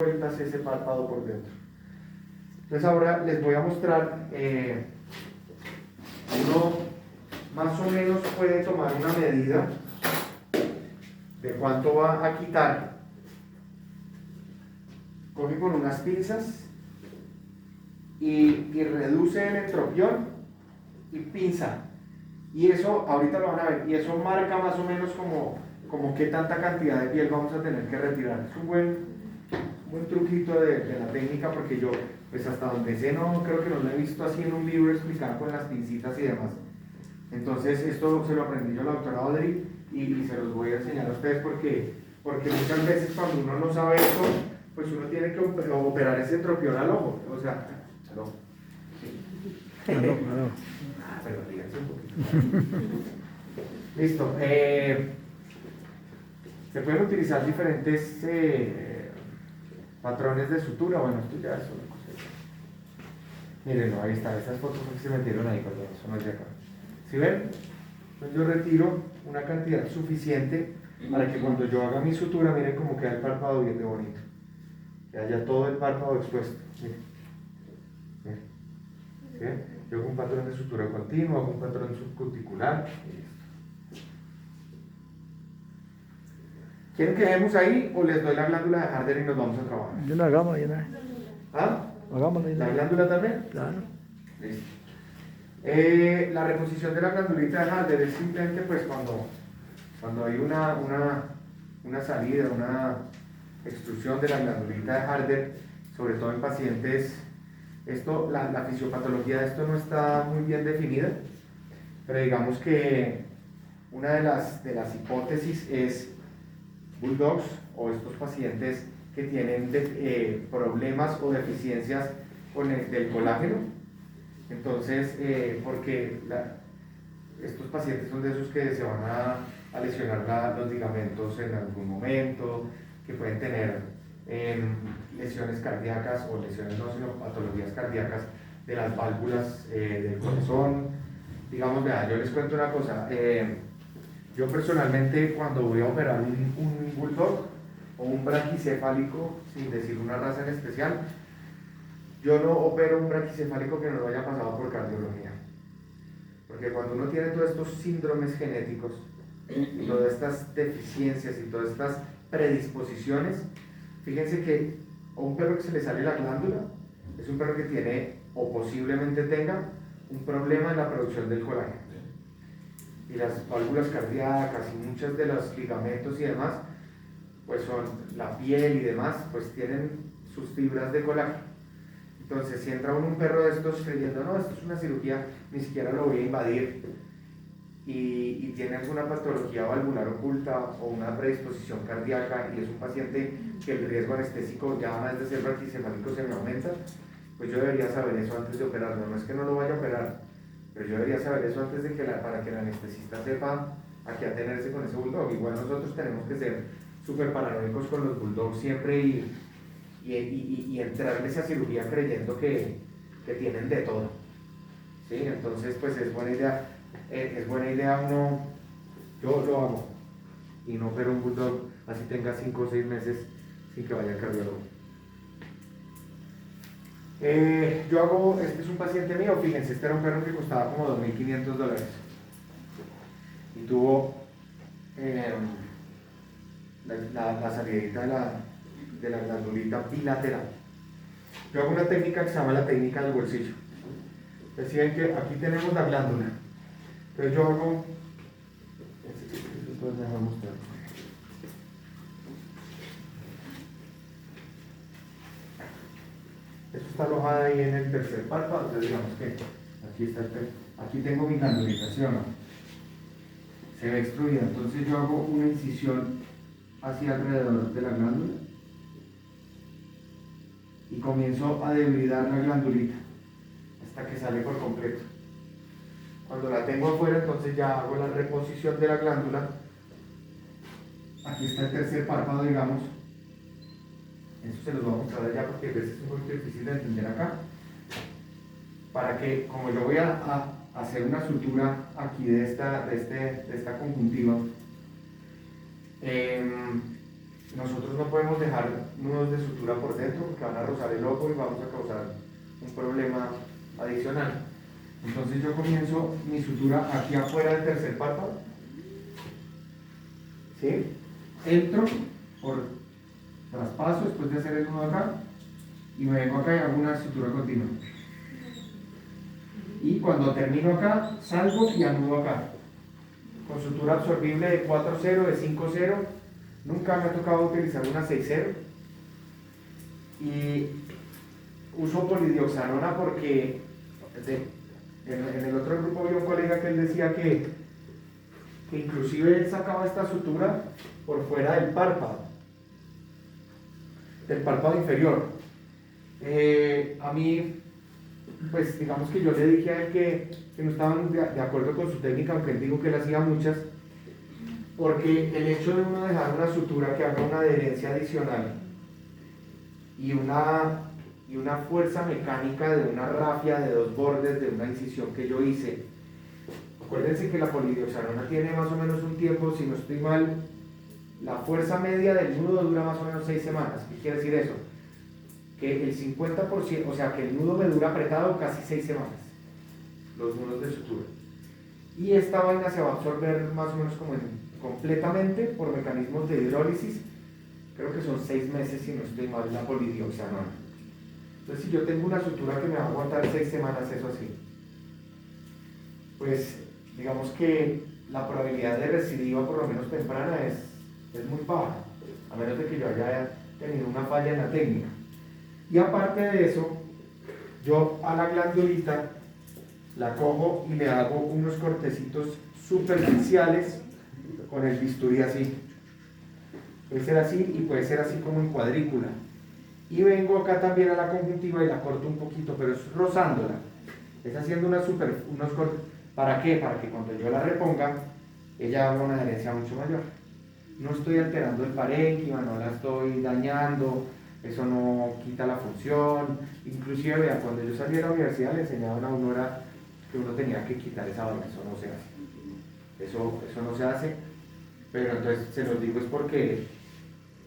vueltas ese párpado por dentro. Entonces ahora les voy a mostrar, uno más o menos puede tomar una medida de cuánto va a quitar. Coge con unas pinzas y reduce el entropión y pinza. Y eso, ahorita lo van a ver, y eso marca más o menos como qué tanta cantidad de piel vamos a tener que retirar. Es un buen truquito de la técnica, porque yo, pues hasta donde sé, no creo que no lo he visto así en un libro explicado con las pincitas y demás. Entonces esto se lo aprendí yo a la doctora Audrey y se los voy a enseñar a ustedes porque muchas veces cuando uno no sabe eso, pues uno tiene que operar ese entropión al ojo, o sea, al ojo. Sí. Pero díganse un poquito. Listo. Se pueden utilizar diferentes patrones de sutura. Bueno, esto ya es una cosa. Mírenlo, ahí está. Estas fotos que se metieron ahí, perdón, eso no es de acá. ¿Sí ven? Entonces yo retiro una cantidad suficiente para que cuando yo haga mi sutura, miren cómo queda el párpado bien de bonito. Que haya todo el párpado expuesto. Miren. Miren. ¿Sí ven? Yo hago un patrón de sutura continuo, hago un patrón subcuticular. Y listo. ¿Quieren que dejemos ahí o les doy la glándula de Harder y nos vamos a trabajar? Yo no hagamos, yo no. ¿Ah? Hagámoslo. ¿La glándula también? Claro. Listo. La reposición de la glandulita de Harder es simplemente pues cuando hay una salida, una extrusión de la glandulita de Harder, sobre todo en pacientes, la fisiopatología de esto no está muy bien definida, pero digamos que una de las hipótesis es bulldogs o estos pacientes que tienen problemas o deficiencias con del colágeno. Entonces, porque estos pacientes son de esos que se van a lesionar los ligamentos en algún momento, que pueden tener lesiones cardíacas o lesiones no, sino patologías cardíacas de las válvulas del corazón. Digamos, vea, yo les cuento una cosa. Yo personalmente, cuando voy a operar un bulldog o un braquicefálico, sin decir una raza en especial, yo no opero un braquicefálico que no lo haya pasado por cardiología. Porque cuando uno tiene todos estos síndromes genéticos, y todas estas deficiencias y todas estas predisposiciones, fíjense que a un perro que se le sale la glándula es un perro que tiene o posiblemente tenga un problema en la producción del colágeno. Y las válvulas cardíacas y muchos de los ligamentos y demás, pues son la piel y demás, pues tienen sus fibras de colágeno. Entonces, si entra un perro de estos creyendo, no, esto es una cirugía, ni siquiera lo voy a invadir, y tiene alguna patología valvular oculta o una predisposición cardíaca, y es un paciente que el riesgo anestésico ya además de ser braquicefálico se me aumenta, pues yo debería saber eso antes de operarlo. No es que no lo vaya a operar, pero yo debería saber eso antes de para que el anestesista sepa a qué atenerse con ese bulldog. Igual nosotros tenemos que ser súper paranoicos con los bulldogs siempre y entrar en esa cirugía creyendo que tienen de todo. ¿Sí? Entonces, pues es buena idea uno, yo lo hago, y no opero un bulldog así tenga 5 o 6 meses sin que vaya al cardiólogo. Yo hago, este es un paciente mío, fíjense, este era un perro que costaba como $2.500 y tuvo la salidita de la glandulita bilateral. Yo hago una técnica que se llama la técnica del bolsillo. Decían que aquí tenemos la glándula, entonces yo hago, esto está alojada ahí en el tercer párpado, entonces digamos que aquí tengo mi glandulita, ¿sí o no? Se ve extruida, entonces yo hago una incisión hacia alrededor de la glándula y comienzo a debridar la glandulita hasta que sale por completo. Cuando la tengo afuera, entonces ya hago la reposición de la glándula. Aquí está el tercer párpado, digamos. Eso se los voy a mostrar allá porque a veces es un poquito difícil de entender acá. Para que, como yo voy a hacer una sutura aquí de esta conjuntiva, nosotros no podemos dejar nudos de sutura por dentro porque van a rozar el ojo y vamos a causar un problema adicional. Entonces yo comienzo mi sutura aquí afuera del tercer párpado, ¿sí? Entro por traspaso después de hacer el nudo acá y me vengo acá y hago una sutura continua. Y cuando termino acá, salgo y anudo acá. Con sutura absorbible de 4-0, de 5-0. Nunca me ha tocado utilizar una 6-0. Y uso polidioxanona porque en el otro grupo había un colega que él decía que inclusive él sacaba esta sutura por fuera del párpado inferior. A mí, pues digamos que yo le dije a él que no estaban de acuerdo con su técnica, aunque él dijo que él hacía muchas, porque el hecho de uno dejar una sutura que haga una adherencia adicional y una fuerza mecánica de una rafia de 2 bordes de una incisión que yo hice. Acuérdense que la polidioxanona tiene más o menos un tiempo, si no estoy mal, la fuerza media del nudo dura más o menos 6 semanas. ¿Qué quiere decir eso? Que el 50%, o sea que el nudo me dura apretado casi 6 semanas, los nudos de sutura. Y esta vaina se va a absorber más o menos como completamente por mecanismos de hidrólisis, creo que son 6 meses si no estoy mal la polidioxanona. Entonces si yo tengo una sutura que me va a aguantar 6 semanas, eso así, pues digamos que la probabilidad de recidiva por lo menos temprana es muy baja, a menos de que yo haya tenido una falla en la técnica. Y aparte de eso, yo a la glandulita la cojo y le hago unos cortecitos superficiales con el bisturí así. Puede ser así y puede ser así como en cuadrícula. Y vengo acá también a la conjuntiva y la corto un poquito, pero es rozándola. Es haciendo unos cortes. ¿Para qué? Para que cuando yo la reponga, ella haga una adherencia mucho mayor. No estoy alterando el parénquima, no la estoy dañando. Eso no quita la función. Inclusive, vean, cuando yo salí de la universidad le enseñaban a uno que uno tenía que quitar esa vaina. Eso no se hace. Eso no se hace. Pero entonces se los digo es porque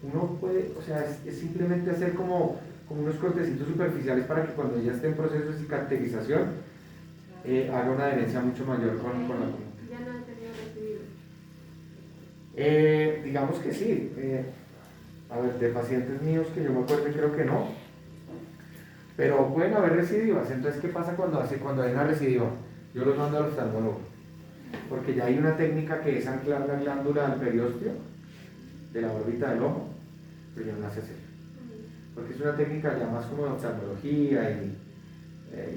uno puede, o sea, es simplemente hacer como unos cortecitos superficiales para que cuando ella esté en proceso de cicatrización haga una adherencia mucho mayor con la columna. ¿Ya no han tenido recibido? Digamos que sí. A ver, de pacientes míos que yo me acuerdo, creo que no, pero pueden haber recidivas. Entonces, ¿qué pasa cuando hay una recidiva? Yo los mando al oftalmólogo, porque ya hay una técnica que es anclar la glándula al periósteo de la órbita del ojo, pero yo no la sé hacer, porque es una técnica ya más como de oftalmología y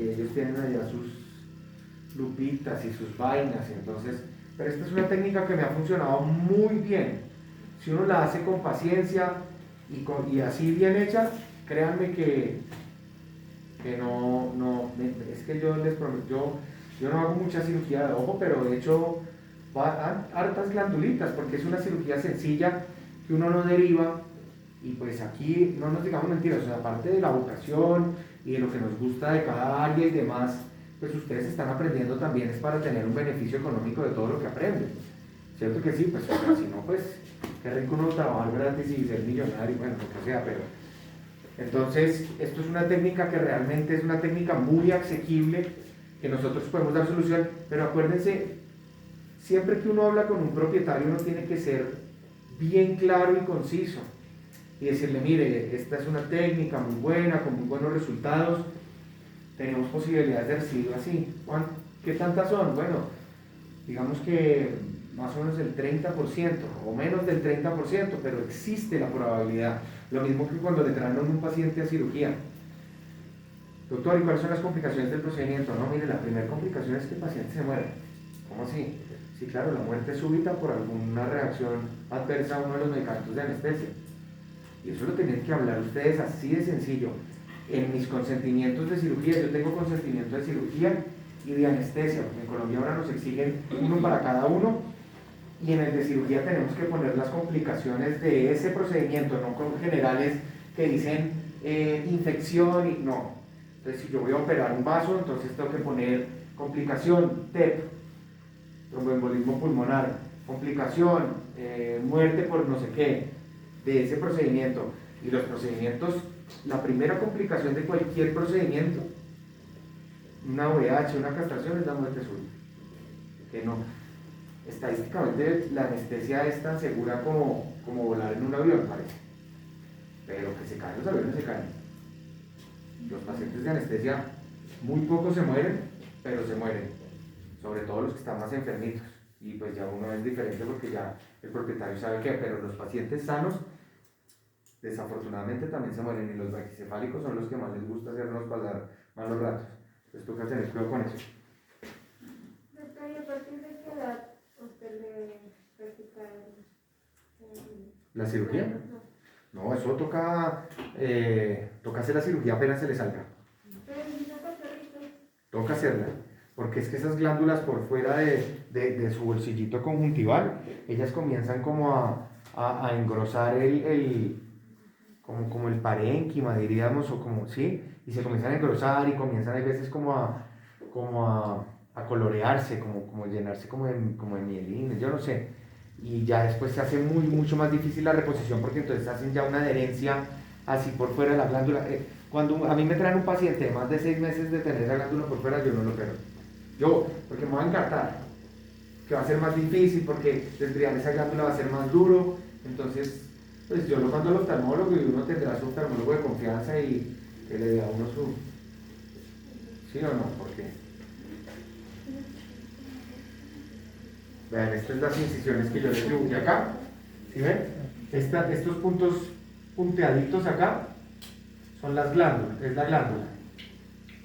ellos tienen allá sus lupitas y sus vainas, entonces, pero esta es una técnica que me ha funcionado muy bien. Si uno la hace con paciencia y así bien hecha, créanme que no, es que yo les prometo, yo no hago mucha cirugía de ojo, pero de hecho hartas glandulitas, porque es una cirugía sencilla que uno no deriva, y pues aquí no nos digamos mentiras, o sea, aparte de la vocación y de lo que nos gusta de cada área y demás, pues ustedes están aprendiendo también es para tener un beneficio económico de todo lo que aprenden. ¿Cierto que sí? Pues si no, pues qué rico uno trabajar gratis y ser millonario, bueno, lo que sea, pero entonces esto es una técnica que realmente es una técnica muy asequible, que nosotros podemos dar solución, pero acuérdense, siempre que uno habla con un propietario uno tiene que ser bien claro y conciso y decirle, mire, esta es una técnica muy buena, con muy buenos resultados, tenemos posibilidades de recibirlo así. ¿Qué tantas son? Bueno, digamos que más o menos el 30% o menos del 30%, pero existe la probabilidad. Lo mismo que cuando le traen a un paciente a cirugía. Doctor, ¿y cuáles son las complicaciones del procedimiento? No, mire, la primera complicación es que el paciente se muere. ¿Cómo así? Sí, claro, la muerte súbita por alguna reacción adversa a uno de los medicamentos de anestesia. Y eso lo tienen que hablar ustedes así de sencillo. En mis consentimientos de cirugía, yo tengo consentimiento de cirugía y de anestesia, porque en Colombia ahora nos exigen uno para cada uno, y en el de cirugía tenemos que poner las complicaciones de ese procedimiento, no con generales que dicen infección y no. Entonces, si yo voy a operar un vaso, entonces tengo que poner complicación, TEP, tromboembolismo pulmonar, complicación, muerte por no sé qué, de ese procedimiento. Y los procedimientos, la primera complicación de cualquier procedimiento, una VH, una castración, es la muerte súbita. Que no, estadísticamente la anestesia es tan segura como volar en un avión, parece. Pero que se caen los aviones, se caen. Los pacientes de anestesia, muy pocos se mueren, pero se mueren. Sobre todo los que están más enfermitos. Y pues ya uno es diferente porque ya el propietario sabe que, pero los pacientes sanos, desafortunadamente también se mueren. Y los braquicefálicos son los que más les gusta hacernos pasar malos ratos. Entonces toca tener cuidado con eso. Doctor, ¿y a partir de qué edad usted le practica ¿La cirugía? No, eso toca hacer la cirugía apenas se le salga. Pero si no pasa ahorita. Toca hacerla, porque es que esas glándulas por fuera de su bolsillito conjuntival, ellas comienzan como a engrosar como el parénquima, diríamos, o como, ¿sí? Y se comienzan a engrosar y comienzan a veces como a colorearse, como llenarse como de mielina, yo no sé. Y ya después se hace mucho más difícil la reposición porque entonces hacen ya una adherencia así por fuera de la glándula. Cuando a mí me traen un paciente de más de 6 meses de tener la glándula por fuera, yo no lo opero. Porque me voy a encartar, que va a ser más difícil porque desviar esa glándula va a ser más duro. Entonces, pues yo lo mando al oftalmólogo y uno tendrá su oftalmólogo de confianza y que le dé a uno su... ¿Sí o no? Porque... Vean, estas son las incisiones que yo les dibujé acá. ¿Sí ven? Estos puntos punteaditos acá son las glándulas, es la glándula.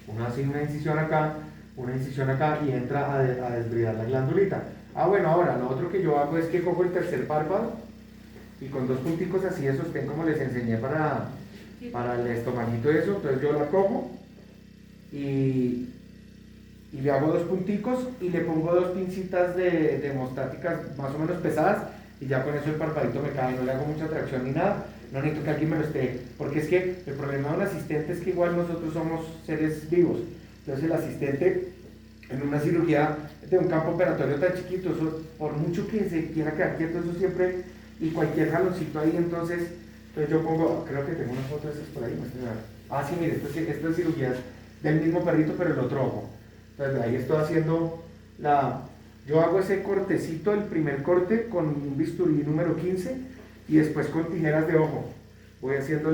Uno hace una incisión acá y entra a desbridar la glandulita. Bueno, ahora lo otro que yo hago es que cojo el tercer párpado y con 2 punticos así de sostén como les enseñé para el estomaguito eso, entonces yo la cojo y le hago 2 punticos y le pongo 2 pincitas de hemostáticas más o menos pesadas y ya con eso el parpadito me cae, no le hago mucha tracción ni nada, no necesito que alguien me lo esté, porque es que el problema de un asistente es que igual nosotros somos seres vivos, entonces el asistente en una cirugía de un campo operatorio tan chiquito, eso, por mucho que se quiera quedar quieto, eso siempre, y cualquier jaloncito ahí, entonces yo pongo, creo que tengo unas fotos de esas por ahí, sí, mire, esta cirugía es del mismo perrito pero el otro ojo. Entonces ahí estoy haciendo yo hago ese cortecito, el primer corte con un bisturí número 15 y después con tijeras de ojo voy haciendo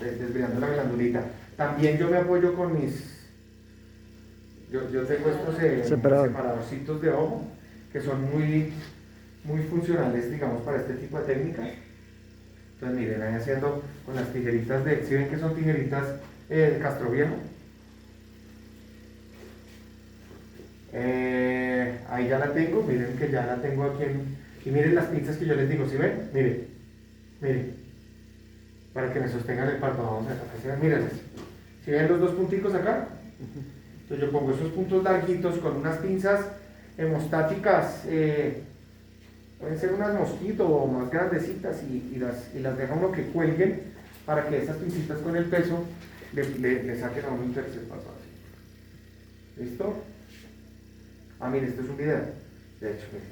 desviando la glandulita. También yo me apoyo con yo tengo estos separadorcitos de ojo que son muy funcionales, digamos, para este tipo de técnicas. Entonces miren, ahí haciendo con las tijeritas ¿sí ven que son tijeritas de Castroviejo? Ahí ya la tengo, miren que ya la tengo aquí y miren las pinzas que yo les digo, ¿sí ven? Miren, para que me sostengan el párpado, vamos a ver, miren, ¿sí ven los 2 punticos acá? Entonces yo pongo esos puntos larguitos con unas pinzas hemostáticas, pueden ser unas mosquito o más grandecitas y las deja uno que cuelguen para que esas pincitas con el peso le saquen a uno un tercer párpado. ¿Listo? Mire, esto es un video, de hecho, mire.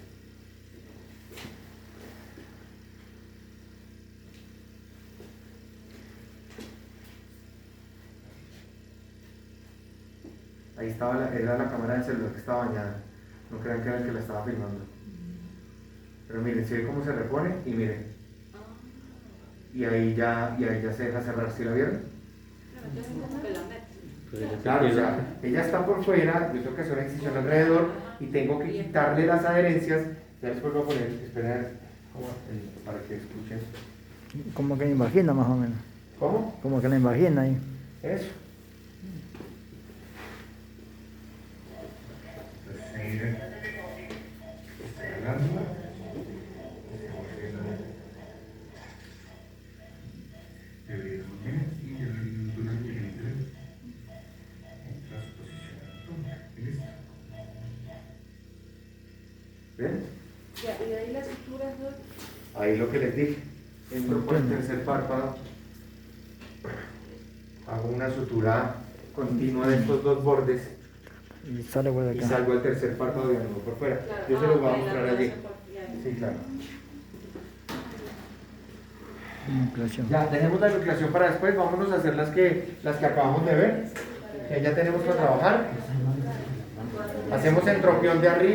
Ahí era la cámara del celular que estaba bañada, no crean que era el que la estaba filmando. Pero miren, ¿se ve cómo se repone? Y miren. Y ahí ya se deja cerrar, ¿sí la vieron? Claro, o sea, ella está por fuera, yo tengo que hacer una incisión alrededor y tengo que quitarle las adherencias. Ya después voy a poner, espera, para que escuchen. Como que la invagina más o menos. ¿Cómo? Como que la invagina ahí. Eso. Entonces, miren, esta glándula. ¿Ven? Ya, y ahí las suturas, ¿no? Ahí lo que les dije, entro por el tercer párpado, hago una sutura continua de estos 2 bordes Y sale por acá. y salgo al tercer párpado y ando por fuera. Claro. Yo se los voy a Ok, mostrar la allí. plaza por- ya. Sí, claro. Enucleación. Ya, dejemos la enucleación para después, vámonos a hacer las que acabamos de ver, que ya tenemos para trabajar. Hacemos entropión de arriba.